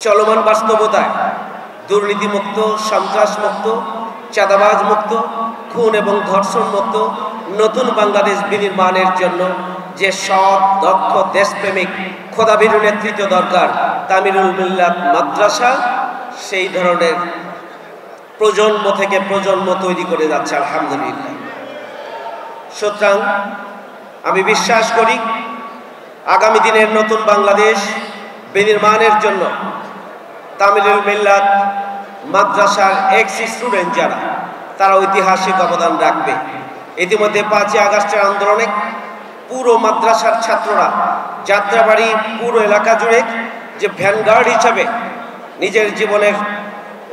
চলমান বাস্তবতায় দুর্নীতিমুক্ত, সন্ত্রাসমুক্ত, চাঁদাবাজ মুক্ত, খুন এবং ধর্ষণ মুক্ত নতুন বাংলাদেশ বিনির্মাণের জন্য যে সৎ, দক্ষ, দেশপ্রেমিক, খোদাভীরু নেতৃত্ব দরকার, তামিরুল মিল্লাত মাদ্রাসা সেই ধরনের প্রজন্ম থেকে প্রজন্ম তৈরি করে যাচ্ছে আলহামদুলিল্লাহ। সুতরাং আমি বিশ্বাস করি আগামী দিনের নতুন বাংলাদেশ বিনির্মাণের জন্য তামিরুল মিল্লাত মাদ্রাসার এক্স স্টুডেন্ট যারা, তারা ঐতিহাসিক অবদান রাখবে। ইতিমধ্যে 5ই আগস্টের আন্দোলনে পুরো মাদ্রাসার ছাত্ররা যাত্রাবাড়ি পুরো এলাকা জুড়ে যে ভ্যানগার্ড হিসাবে নিজের জীবনের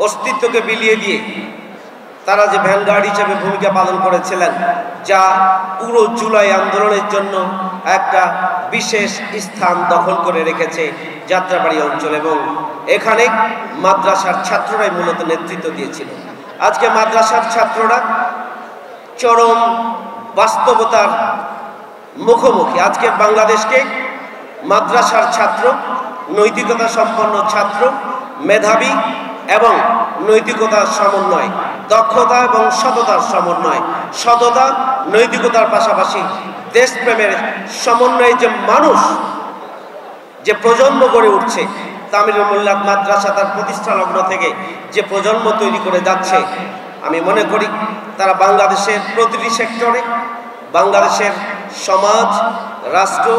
অস্তিত্বকে বিলিয়ে দিয়ে তারা যে ভ্যানগার্ড হিসেবে ভূমিকা পালন করেছিলেন, যা পুরো জুলাই আন্দোলনের জন্য একটা বিশেষ স্থান দখল করে রেখেছে যাত্রাবাড়ি অঞ্চল, এবং এখানে মাদ্রাসার ছাত্ররাই মূলত নেতৃত্ব দিয়েছিল। আজকে মাদ্রাসার ছাত্ররা চরম বাস্তবতার মুখোমুখি। আজকে বাংলাদেশকে মাদ্রাসার ছাত্র, নৈতিকতা সম্পন্ন ছাত্র, মেধাবী এবং নৈতিকতার সমন্বয়, দক্ষতা এবং সততার সমন্বয়, সততা নৈতিকতার পাশাপাশি দেশপ্রেমের সমন্বয়ে যে মানুষ, যে প্রজন্ম গড়ে উঠছে, তামিরুল মিল্লাত মাদ্রাসা তার প্রতিষ্ঠা লগ্ন থেকে যে প্রজন্ম তৈরি করে যাচ্ছে, আমি মনে করি তারা বাংলাদেশের প্রতিটি সেক্টরে, বাংলাদেশের সমাজ, রাষ্ট্র,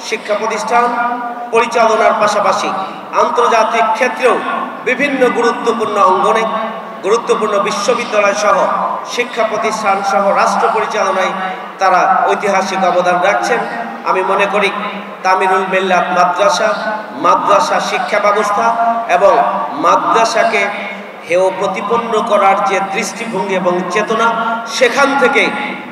শিক্ষা প্রতিষ্ঠান পরিচালনার পাশাপাশি আন্তর্জাতিক ক্ষেত্রেও বিভিন্ন গুরুত্বপূর্ণ অঙ্গনে, গুরুত্বপূর্ণ বিশ্ববিদ্যালয় সহ শিক্ষা প্রতিষ্ঠান সহ রাষ্ট্র পরিচালনায় তারা ঐতিহাসিক অবদান রাখছেন। আমি মনে করি তামিরুল মিল্লাত মাদ্রাসা, মাদ্রাসা শিক্ষা ব্যবস্থা এবং মাদ্রাসাকে হেয় প্রতিপন্ন করার যে দৃষ্টিভঙ্গি এবং চেতনা, সেখান থেকে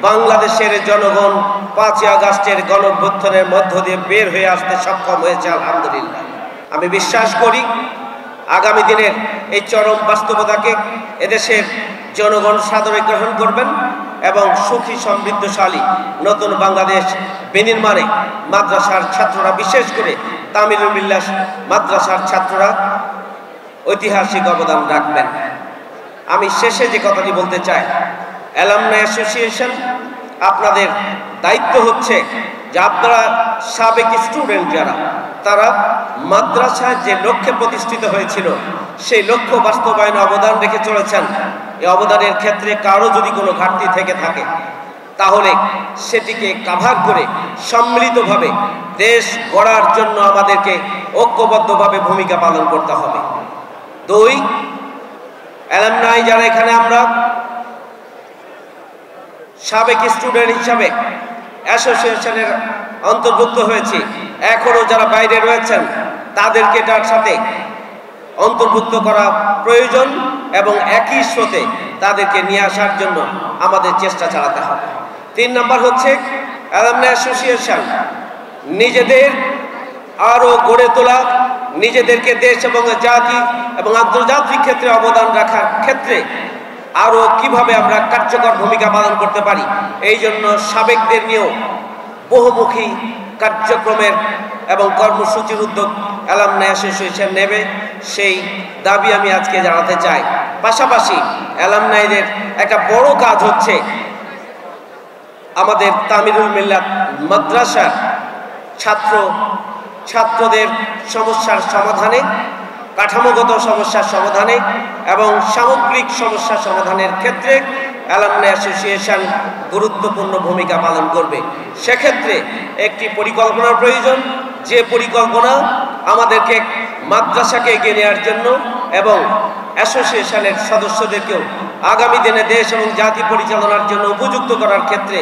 বাংলাদেশের জনগণ 5ই আগস্টের গণঅভ্যুত্থানের মধ্য দিয়ে বের হয়ে আসতে সক্ষম হয়েছে আলহামদুলিল্লাহ। আমি বিশ্বাস করি আগামী দিনের এই চরম বাস্তবতাকে এদেশের জনগণ সাদরে গ্রহণ করবেন এবং সুখী সমৃদ্ধশালী নতুন বাংলাদেশ বিনির্মাণে মাদ্রাসার ছাত্ররা, বিশেষ করে তামিরুল মিল্লাত মাদ্রাসার ছাত্ররা ঐতিহাসিক অবদান রাখবেন। আমি শেষে যে কথাটি বলতে চাই, অ্যালামনাই অ্যাসোসিয়েশন, আপনাদের দায়িত্ব হচ্ছে যে আপনারা সাবেক স্টুডেন্ট যারা, তারা মাদ্রাসায় যে লক্ষ্যে প্রতিষ্ঠিত হয়েছিল সেই লক্ষ্য বাস্তবায়নে অবদান রেখে চলেছেন। এই অবদানের ক্ষেত্রে কারো যদি কোনো ঘাটতি থেকে থাকে তাহলে সেটিকে কাভার করে সম্মিলিতভাবে দেশ গড়ার জন্য আমাদেরকে ঐক্যবদ্ধভাবে ভূমিকা পালন করতে হবে। 2, অ্যালামনাই যারা এখানে আমরা সাবেক স্টুডেন্ট হিসাবে অ্যাসোসিয়েশনের অন্তর্ভুক্ত হয়েছি, এখনো যারা বাইরে রয়েছেন তাদেরকে এটার সাথে অন্তর্ভুক্ত করা প্রয়োজন এবং একই স্রোতে তাদেরকে নিয়ে আসার জন্য আমাদের চেষ্টা চালাতে হবে। 3 নম্বর হচ্ছে অ্যালামনাই অ্যাসোসিয়েশন নিজেদের আরো গড়ে তোলা, নিজেদেরকে দেশ এবং জাতি এবং আন্তর্জাতিক ক্ষেত্রে অবদান রাখার ক্ষেত্রে আরো কিভাবে আমরা কার্যকর ভূমিকা পালন করতে পারি, এই জন্য সাবেকদের নিয়েও বহুমুখী কার্যক্রমের এবং কর্মসূচির উদ্যোগ অ্যালামনাই অ্যাসোসিয়েশন নেবে, সেই দাবি আমি আজকে জানাতে চাই। পাশাপাশি অ্যালামনাইদের একটা বড় কাজ হচ্ছে আমাদের তামিরুল মিল্লাত মাদ্রাসার ছাত্রদের সমস্যার সমাধানে, কাঠামোগত সমস্যার সমাধানে এবং সামগ্রিক সমস্যা সমাধানের ক্ষেত্রে অ্যালামনাই অ্যাসোসিয়েশন গুরুত্বপূর্ণ ভূমিকা পালন করবে। সেক্ষেত্রে একটি পরিকল্পনার প্রয়োজন, যে পরিকল্পনা আমাদেরকে মাদ্রাসাকে এগিয়ে নেওয়ার জন্য এবং অ্যাসোসিয়েশনের সদস্যদেরকেও আগামী দিনে দেশ এবং জাতি পরিচালনার জন্য উপযুক্ত করার ক্ষেত্রে,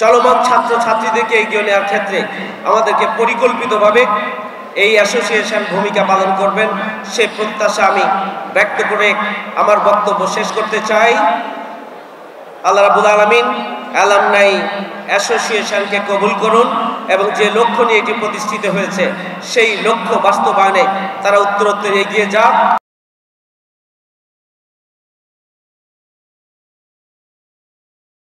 চলমান ছাত্রছাত্রীদেরকে এগিয়ে নেওয়ার ক্ষেত্রে আমাদেরকে পরিকল্পিতভাবে এই অ্যাসোসিয়েশন ভূমিকা পালন করবেন, সে প্রত্যাশা আমি ব্যক্ত করে আমার বক্তব্য শেষ করতে চাই। আল্লাহ রাব্বুল আলামিন অ্যালামনাই অ্যাসোসিয়েশনকে কবুল করুন এবং যে লক্ষ্য নিয়ে এটি প্রতিষ্ঠিত হয়েছে সেই লক্ষ্য বাস্তবায়নে তারা উত্তরোত্তর এগিয়ে যাক।